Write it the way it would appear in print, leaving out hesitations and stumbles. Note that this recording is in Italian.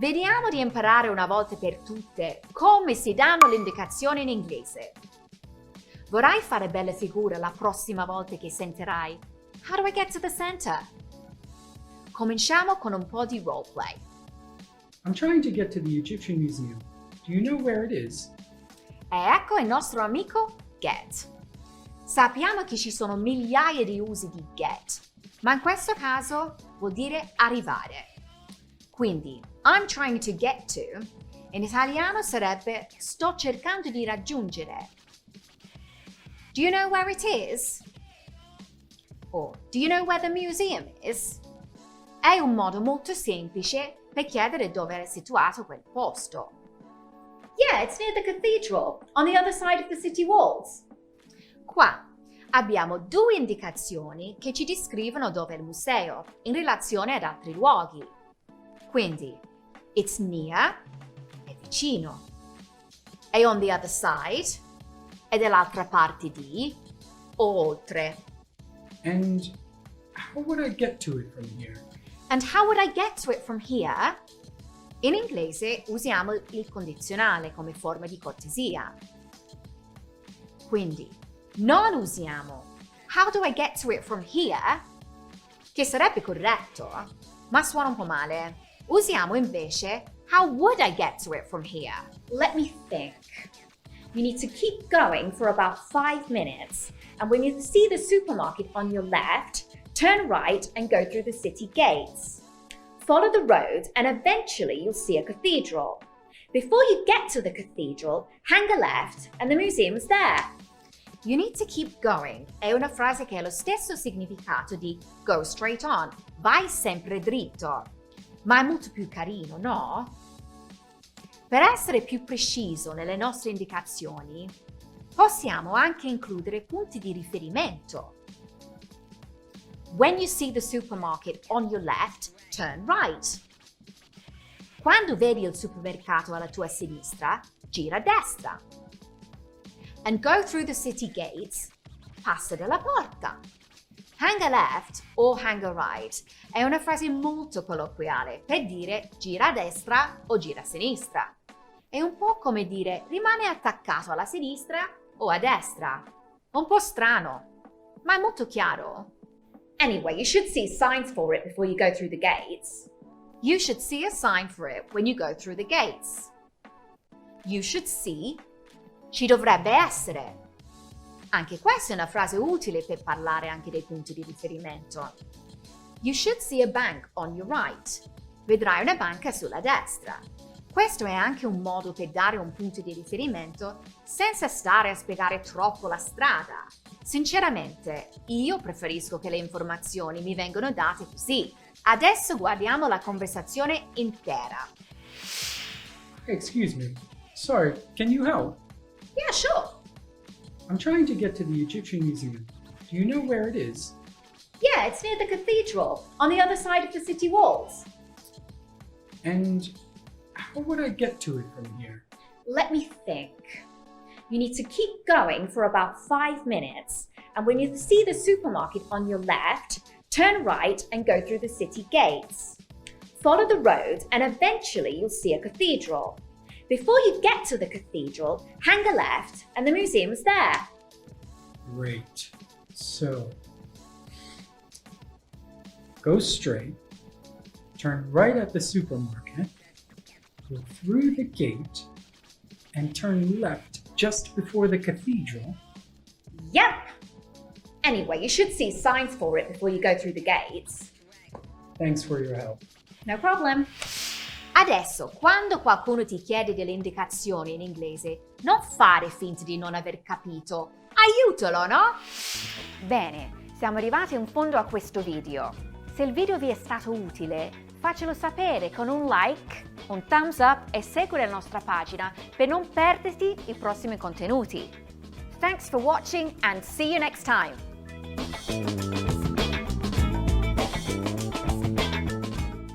Vediamo di imparare una volta per tutte come si danno le indicazioni in inglese. Vorrai fare bella figura la prossima volta che sentirai How do I get to the center? Cominciamo con un po' di roleplay. I'm trying to get to the Egyptian Museum. Do you know where it is? E ecco il nostro amico get. Sappiamo che ci sono migliaia di usi di get, ma in questo caso vuol dire arrivare. Quindi, I'm trying to get to, in italiano sarebbe sto cercando di raggiungere. Do you know where it is? Or, do you know where the museum is? È un modo molto semplice per chiedere dove è situato quel posto. Yeah, it's near the cathedral, on the other side of the city walls. Qua abbiamo due indicazioni che ci descrivono dove è il museo in relazione ad altri luoghi. Quindi, it's near è vicino, e on the other side è dall'altra parte di o oltre. And how would I get to it from here? And how would I get to it from here? In inglese usiamo il condizionale come forma di cortesia. Quindi, non usiamo how do I get to it from here? Che sarebbe corretto, ma suona un po' male. Usiamo invece how would I get to it from here? Let me think. You need to keep going for about 5 minutes, and when you see the supermarket on your left, turn right and go through the city gates. Follow the road and eventually you'll see a cathedral. Before you get to the cathedral, hang a left and the museum's there. You need to keep going è una frase che ha lo stesso significato di go straight on, vai sempre dritto. Ma è molto più carino, no? Per essere più preciso nelle nostre indicazioni, possiamo anche includere punti di riferimento. When you see the supermarket on your left, turn right. Quando vedi il supermercato alla tua sinistra, gira a destra. And go through the city gates, passa dalla porta. Hang a left o hang a right è una frase molto colloquiale per dire gira a destra o gira a sinistra. È un po' come dire rimane attaccato alla sinistra o a destra. Un po' strano, ma è molto chiaro. Anyway, you should see signs for it before you go through the gates. You should see a sign for it when you go through the gates. You should see, ci dovrebbe essere. Anche questa è una frase utile per parlare anche dei punti di riferimento. You should see a bank on your right. Vedrai una banca sulla destra. Questo è anche un modo per dare un punto di riferimento senza stare a spiegare troppo la strada. Sinceramente, io preferisco che le informazioni mi vengano date così. Adesso guardiamo la conversazione intera. Hey, excuse me. Sorry, can you help? Yeah, sure. I'm trying to get to the Egyptian Museum. Do you know where it is? Yeah, it's near the cathedral, on the other side of the city walls. And how would I get to it from here? Let me think. You need to keep going for about 5 minutes, and when you see the supermarket on your left, turn right and go through the city gates. Follow the road and eventually you'll see a cathedral. Before you get to the cathedral, hang a left and the museum's there. Great. So, go straight, turn right at the supermarket, go through the gate, and turn left just before the cathedral. Yep! Anyway, you should see signs for it before you go through the gates. Thanks for your help. No problem. Adesso, quando qualcuno ti chiede delle indicazioni in inglese, non fare finta di non aver capito. Aiutalo, no? Bene, siamo arrivati in fondo a questo video. Se il video vi è stato utile, faccelo sapere con un like, un thumbs up e segui la nostra pagina per non perderti i prossimi contenuti. Thanks for watching and see you next time!